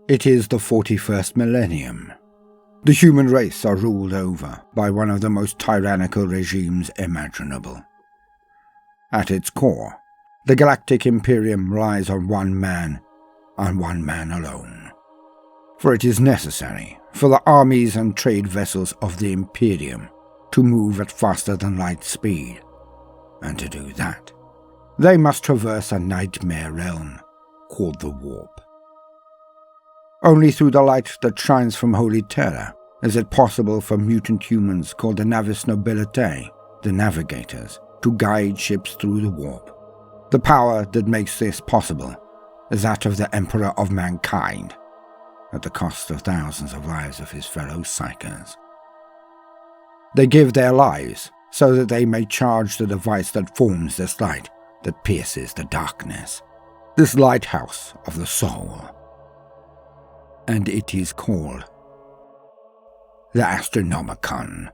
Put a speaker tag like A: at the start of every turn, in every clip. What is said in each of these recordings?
A: It is the 41st millennium. The human race are ruled over by one of the most tyrannical regimes imaginable. At its core, the Galactic Imperium relies on one man, and one man alone. For it is necessary for the armies and trade vessels of the Imperium to move at faster than light speed, and to do that, they must traverse a nightmare realm called the Warp. Only through the light that shines from Holy Terror is it possible for mutant humans called the Navis Nobilitae, the Navigators, to guide ships through the Warp. The power that makes this possible is that of the Emperor of Mankind, at the cost of thousands of lives of his fellow Psychers. They give their lives so that they may charge the device that forms this light that pierces the darkness, this lighthouse of the soul. And it is called the Astronomican.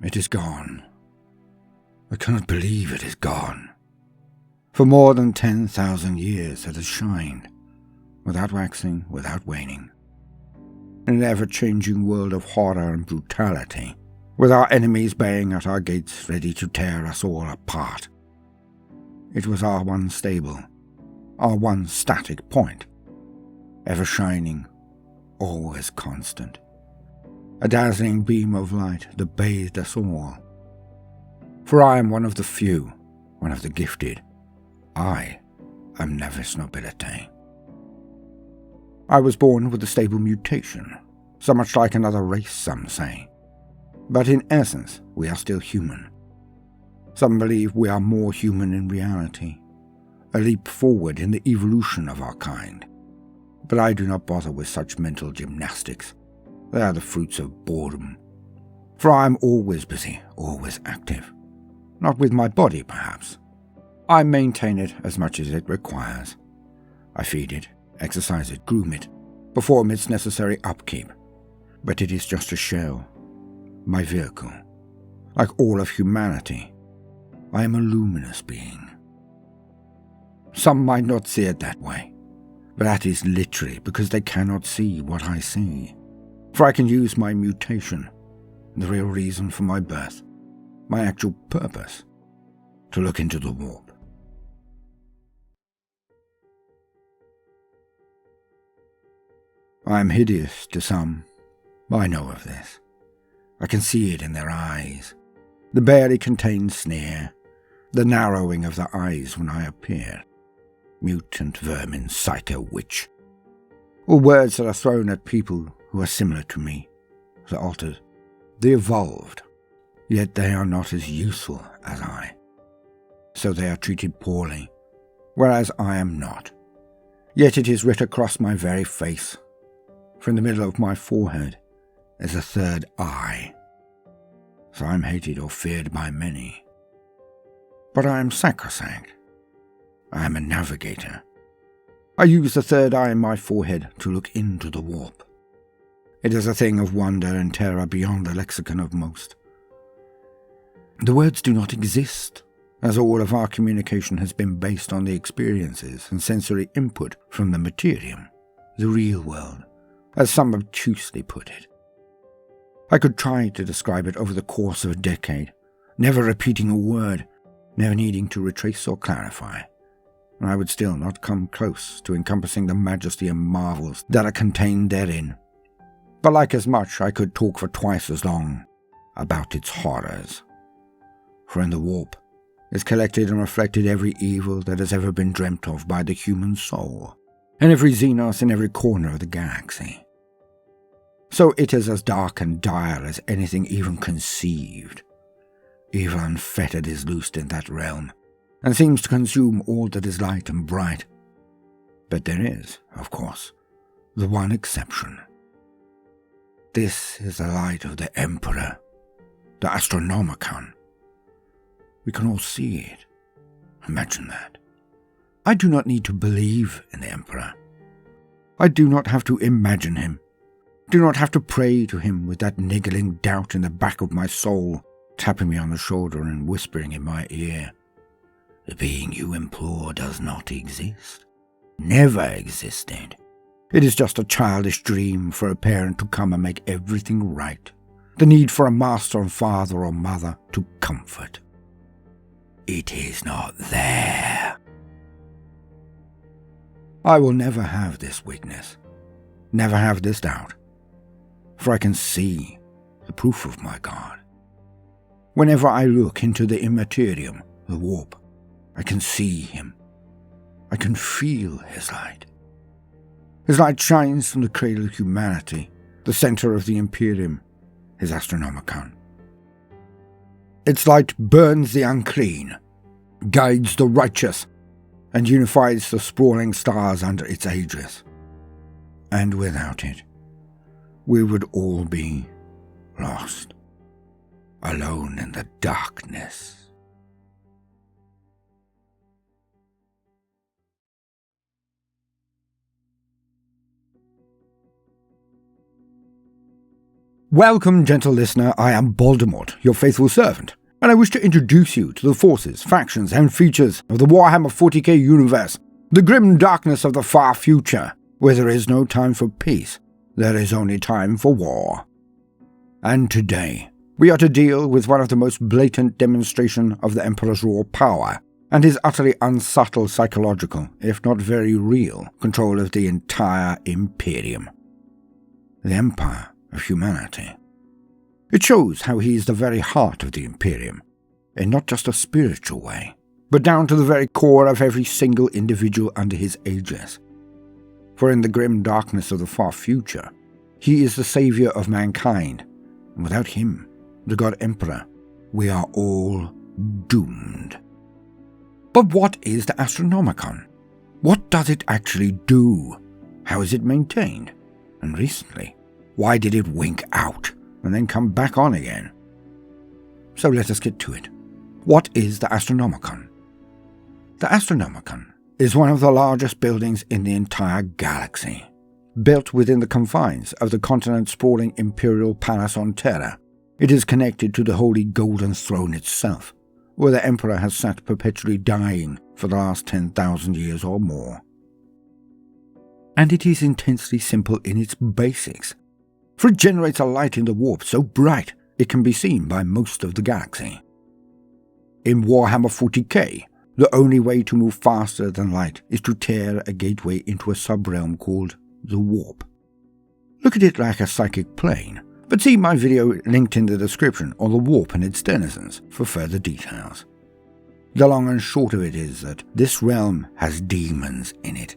A: It is gone. I cannot believe it is gone. For more than 10,000 years it has shined, without waxing, without waning. In an ever-changing world of horror and brutality, with our enemies baying at our gates ready to tear us all apart. It was our one stable, our one static point, ever shining, always constant. A dazzling beam of light that bathed us all. For I am one of the few, one of the gifted. I am Navis Nobilitae. I was born with a stable mutation, so much like another race, some say. But in essence, we are still human. Some believe we are more human in reality, a leap forward in the evolution of our kind. But I do not bother with such mental gymnastics. They are the fruits of boredom. For I am always busy, always active. Not with my body, perhaps. I maintain it as much as it requires. I feed it, exercise it, groom it, perform its necessary upkeep. But it is just a shell, my vehicle. Like all of humanity, I am a luminous being. Some might not see it that way, but that is literally because they cannot see what I see. For I can use my mutation, the real reason for my birth, my actual purpose, to look into the warp. I am hideous to some. I know of this. I can see it in their eyes, the barely contained sneer, the narrowing of the eyes when I appear. Mutant vermin, psycho witch. Or words that are thrown at people who are similar to me, the altered, the evolved, yet they are not as useful as I. So they are treated poorly, whereas I am not. Yet it is writ across my very face. From the middle of my forehead is a third eye. So I am hated or feared by many. But I am sacrosanct. I am a navigator. I use the third eye in my forehead to look into the warp. It is a thing of wonder and terror beyond the lexicon of most. The words do not exist, as all of our communication has been based on the experiences and sensory input from the materium, the real world, as some obtusely put it. I could try to describe it over the course of a decade, never repeating a word, never needing to retrace or clarify, and I would still not come close to encompassing the majesty and marvels that are contained therein. But like as much I could talk for twice as long about its horrors. For in the warp is collected and reflected every evil that has ever been dreamt of by the human soul, and every xenos in every corner of the galaxy. So it is as dark and dire as anything even conceived. Evil unfettered is loosed in that realm, and seems to consume all that is light and bright. But there is, of course, the one exception. This is the light of the Emperor, the Astronomicon. We can all see it. Imagine that. I do not need to believe in the Emperor. I do not have to imagine him. Do not have to pray to him with that niggling doubt in the back of my soul, tapping me on the shoulder and whispering in my ear, "The being you implore does not exist. Never existed. It is just a childish dream for a parent to come and make everything right. The need for a master or father or mother to comfort. It is not there." I will never have this weakness, never have this doubt, for I can see the proof of my God. Whenever I look into the Imperium, the warp, I can see him. I can feel his light. His light shines from the cradle of humanity, the center of the Imperium, his Astronomicon. Its light burns the unclean, guides the righteous, and unifies the sprawling stars under its aegis. And without it, we would all be lost, alone in the darkness. Welcome, gentle listener. I am Baldermort, your faithful servant, and I wish to introduce you to the forces, factions, and features of the Warhammer 40k universe, the grim darkness of the far future, where there is no time for peace, there is only time for war. And today, we are to deal with one of the most blatant demonstrations of the Emperor's raw power, and his utterly unsubtle psychological, if not very real, control of the entire Imperium. The Empire of humanity. It shows how he is the very heart of the Imperium, in not just a spiritual way, but down to the very core of every single individual under his aegis. For in the grim darkness of the far future, he is the savior of mankind, and without him, the God Emperor, we are all doomed. But what is the Astronomicon? What does it actually do? How is it maintained? And recently, why did it wink out and then come back on again? So let us get to it. What is the Astronomicon? The Astronomicon is one of the largest buildings in the entire galaxy, built within the confines of the continent-sprawling Imperial Palace on Terra. It is connected to the Holy Golden Throne itself, where the Emperor has sat perpetually dying for the last 10,000 years or more. And it is intensely simple in its basics, for it generates a light in the warp so bright it can be seen by most of the galaxy. In Warhammer 40k, the only way to move faster than light is to tear a gateway into a subrealm called the warp. Look at it like a psychic plane, but see my video linked in the description on the warp and its denizens for further details. The long and short of it is that this realm has demons in it.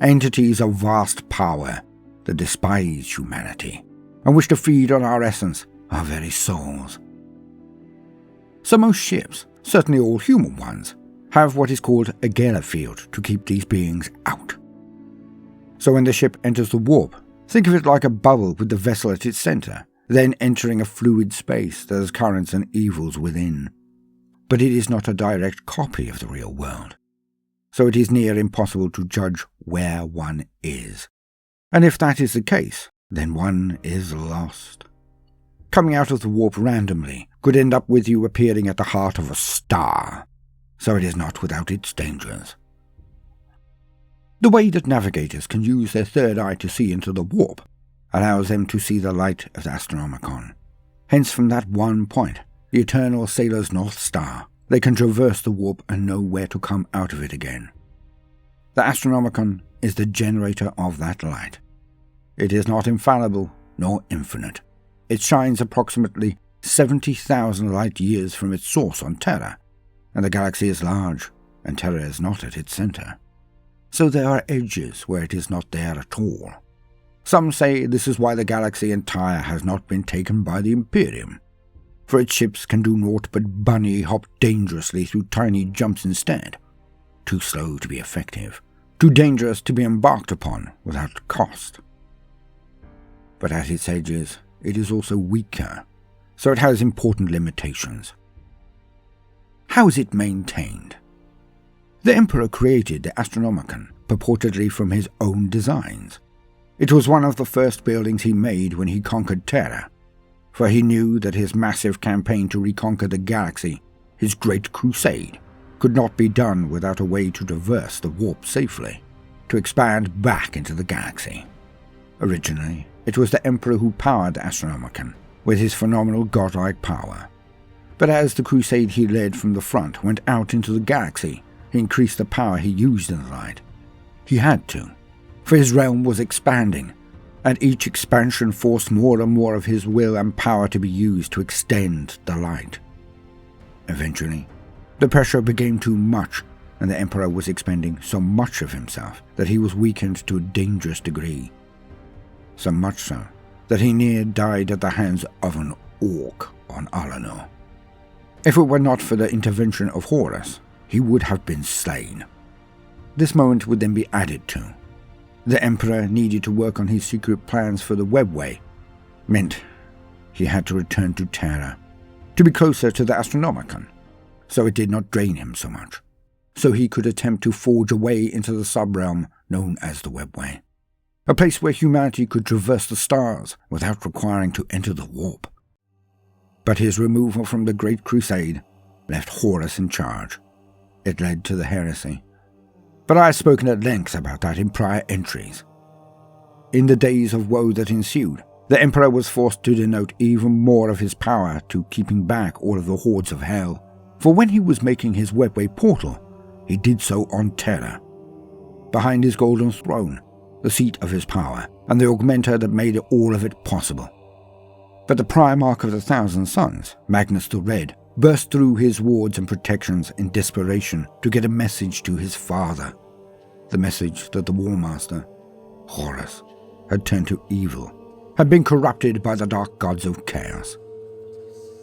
A: Entities of vast power that despise humanity and wish to feed on our essence, our very souls. So most ships, certainly all human ones, have what is called a Gala field to keep these beings out. So when the ship enters the warp, think of it like a bubble with the vessel at its center, then entering a fluid space that has currents and evils within. But it is not a direct copy of the real world, so it is near impossible to judge where one is. And if that is the case, then one is lost. Coming out of the warp randomly could end up with you appearing at the heart of a star, so it is not without its dangers. The way that navigators can use their third eye to see into the warp allows them to see the light of the Astronomicon. Hence from that one point, the eternal sailor's North Star, they can traverse the warp and know where to come out of it again. The Astronomicon is the generator of that light. It is not infallible nor infinite. It shines approximately 70,000 light years from its source on Terra, and the galaxy is large, and Terra is not at its center. So there are edges where it is not there at all. Some say this is why the galaxy entire has not been taken by the Imperium. for its ships can do naught but bunny hop dangerously through tiny jumps instead. Too slow to be effective, too dangerous to be embarked upon without cost. But at its edges, it is also weaker, so it has important limitations. How is it maintained? The Emperor created the Astronomican, purportedly from his own designs. It was one of the first buildings he made when he conquered Terra, for he knew that his massive campaign to reconquer the galaxy, his great crusade, could not be done without a way to traverse the warp safely, to expand back into the galaxy. Originally, it was the Emperor who powered the Astronomican, with his phenomenal godlike power. But as the crusade he led from the front went out into the galaxy, he increased the power he used in the light. He had to, for his realm was expanding, and each expansion forced more and more of his will and power to be used to extend the light. Eventually, the pressure became too much, and the Emperor was expending so much of himself that he was weakened to a dangerous degree. So much so that he near died at the hands of an orc on Alanor. If it were not for the intervention of Horus, he would have been slain. This moment would then be added to. The Emperor needed to work on his secret plans for the webway. Meant he had to return to Terra, to be closer to the Astronomican, so it did not drain him so much, so he could attempt to forge a way into the subrealm known as the webway, a place where humanity could traverse the stars without requiring to enter the warp. But his removal from the Great Crusade left Horus in charge. It led to the heresy. But I have spoken at length about that in prior entries. In the days of woe that ensued, the Emperor was forced to devote even more of his power to keeping back all of the hordes of hell, for when he was making his webway portal, he did so on Terra. Behind his golden throne, the seat of his power, and the augmenter that made all of it possible. But the Primarch of the Thousand Suns, Magnus the Red, burst through his wards and protections in desperation to get a message to his father. The message that the War Master, Horus, had turned to evil, had been corrupted by the dark gods of chaos.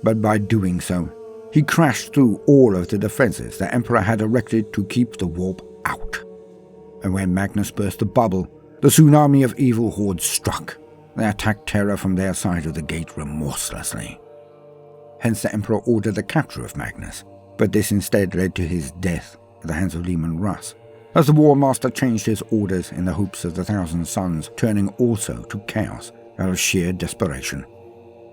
A: But by doing so, he crashed through all of the defenses the Emperor had erected to keep the warp out. And when Magnus burst the bubble, the tsunami of evil hordes struck. They attacked Terra from their side of the gate remorselessly. Hence the Emperor ordered the capture of Magnus, but this instead led to his death at the hands of Leman Russ, as the War Master changed his orders in the hopes of the Thousand Suns turning also to chaos out of sheer desperation.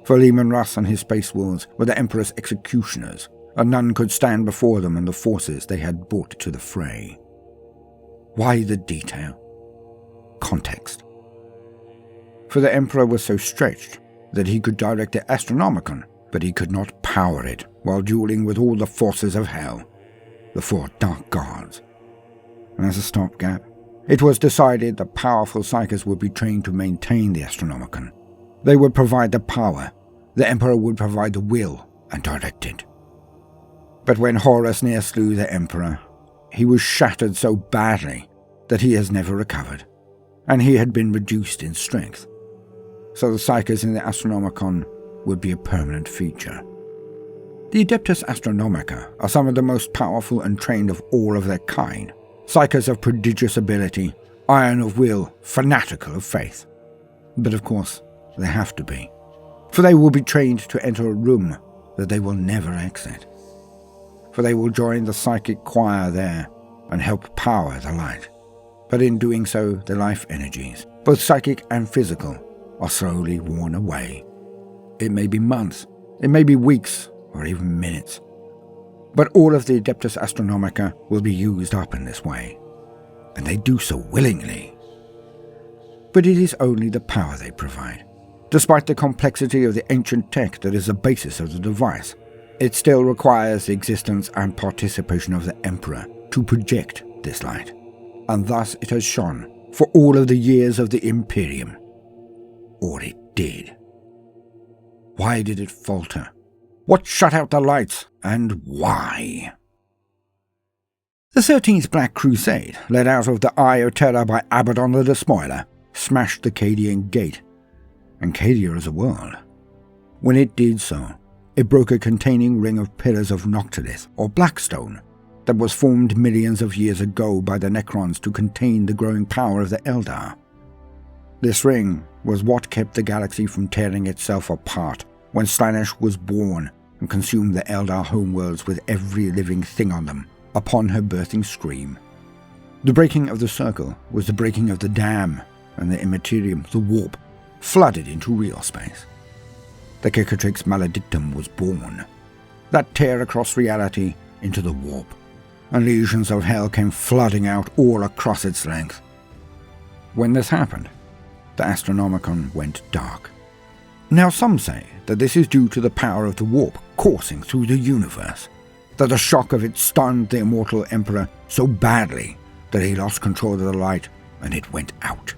A: For Leman Russ and his space wolves were the Emperor's executioners, and none could stand before them and the forces they had brought to the fray. Why the detail? Context. For the Emperor was so stretched that he could direct the Astronomican, but he could not power it while dueling with all the forces of hell, the four dark gods. And as a stopgap, it was decided that powerful psychers would be trained to maintain the Astronomican. They would provide the power, the Emperor would provide the will and direct it. But when Horus near slew the Emperor, he was shattered so badly that he has never recovered, and he had been reduced in strength. So the psychers in the Astronomicon would be a permanent feature. The Adeptus Astronomica are some of the most powerful and trained of all of their kind, psychers of prodigious ability, iron of will, fanatical of faith. But of course, they have to be, for they will be trained to enter a room that they will never exit. For they will join the psychic choir there and help power the light. But in doing so, their life energies, both psychic and physical, are slowly worn away. It may be months, it may be weeks, or even minutes. But all of the Adeptus Astronomica will be used up in this way, and they do so willingly. But it is only the power they provide. Despite the complexity of the ancient tech that is the basis of the device, it still requires the existence and participation of the Emperor to project this light, and thus it has shone for all of the years of the Imperium. Or it did. Why did it falter? What shut out the lights, and why? The 13th Black Crusade, led out of the Eye of Terror by Abaddon the Despoiler, smashed the Cadian Gate, and Cadia as a world. When it did so, a broker-containing ring of pillars of Noctilith, or Blackstone, that was formed millions of years ago by the Necrons to contain the growing power of the Eldar. This ring was what kept the galaxy from tearing itself apart when Slaanesh was born and consumed the Eldar homeworlds with every living thing on them upon her birthing scream. The breaking of the circle was the breaking of the dam, and the Imperium, the warp, flooded into real space. The Cicatrix Maledictum was born, that tear across reality into the warp, and legions of hell came flooding out all across its length. When this happened, the Astronomicon went dark. Now some say that this is due to the power of the warp coursing through the universe, that the shock of it stunned the immortal Emperor so badly that he lost control of the light and it went out.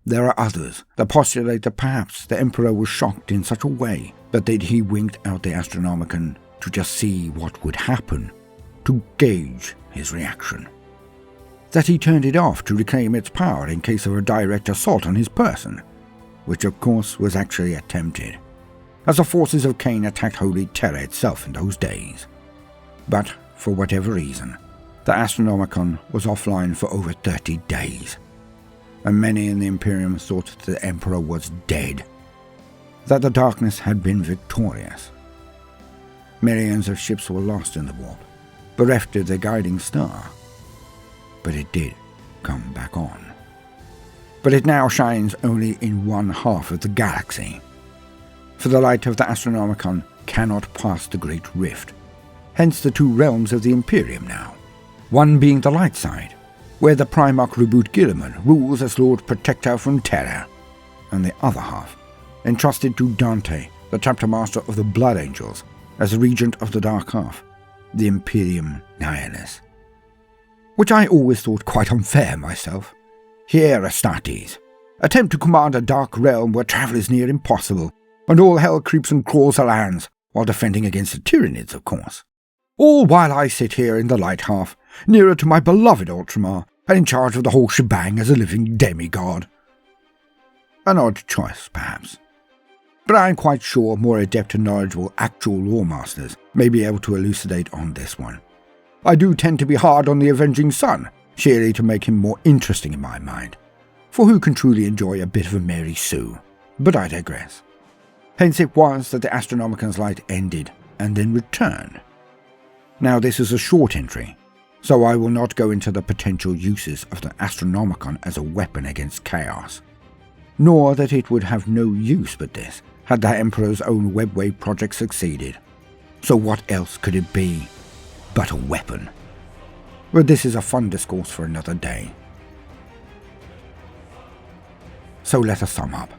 A: There are others that postulate that perhaps the Emperor was shocked in such a way that he winked out the Astronomicon to just see what would happen, to gauge his reaction. That he turned it off to reclaim its power in case of a direct assault on his person, which of course was actually attempted, as the forces of Cain attacked Holy Terror itself in those days. But, for whatever reason, the Astronomicon was offline for over 30 days, and many in the Imperium thought that the Emperor was dead, that the darkness had been victorious. Millions of ships were lost in the warp, bereft of their guiding star, but it did come back on. But it now shines only in one half of the galaxy, for the light of the Astronomicon cannot pass the Great Rift, hence the two realms of the Imperium now, one being the light side, where the Primarch Reboot Gilliman rules as Lord Protector from Terror, and the other half, entrusted to Dante, the Chapter Master of the Blood Angels, as Regent of the Dark Half, the Imperium Nihilus. Which I always thought quite unfair myself. Here, Astartes, attempt to command a dark realm where travel is near impossible, and all hell creeps and crawls the lands, while defending against the Tyranids, of course. All while I sit here in the light half, nearer to my beloved Ultramar, and in charge of the whole shebang as a living demigod. An odd choice, perhaps. But I am quite sure more adept and knowledgeable actual lore masters may be able to elucidate on this one. I do tend to be hard on the Avenging Sun, sheerly to make him more interesting in my mind, for who can truly enjoy a bit of a Mary Sue? But I digress. Hence it was that the Astronomicon's light ended, and then returned. Now this is a short entry, so I will not go into the potential uses of the Astronomicon as a weapon against chaos, nor that it would have no use but this, had the Emperor's own Webway project succeeded. So what else could it be but a weapon? But this is a fun discourse for another day. So let us sum up.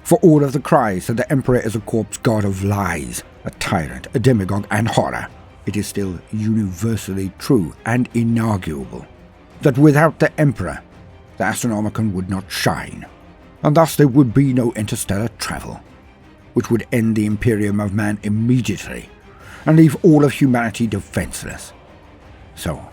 A: For all of the cries that the Emperor is a corpse god of lies, a tyrant, a demagogue, and horror, it is still universally true and inarguable that without the Emperor, the Astronomicon would not shine, and thus there would be no interstellar travel, which would end the Imperium of Man immediately and leave all of humanity defenseless. So,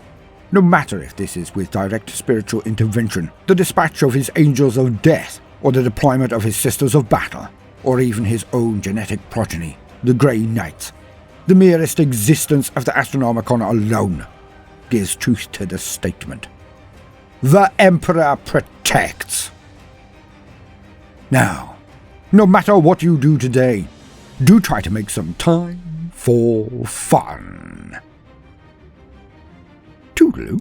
A: no matter if this is with direct spiritual intervention, the dispatch of his angels of death, or the deployment of his sisters of battle, or even his own genetic progeny, the Grey Knights, the merest existence of the Astronomicon alone gives truth to the statement. The Emperor protects. Now, no matter what you do today, do try to make some time for fun. Toodaloo.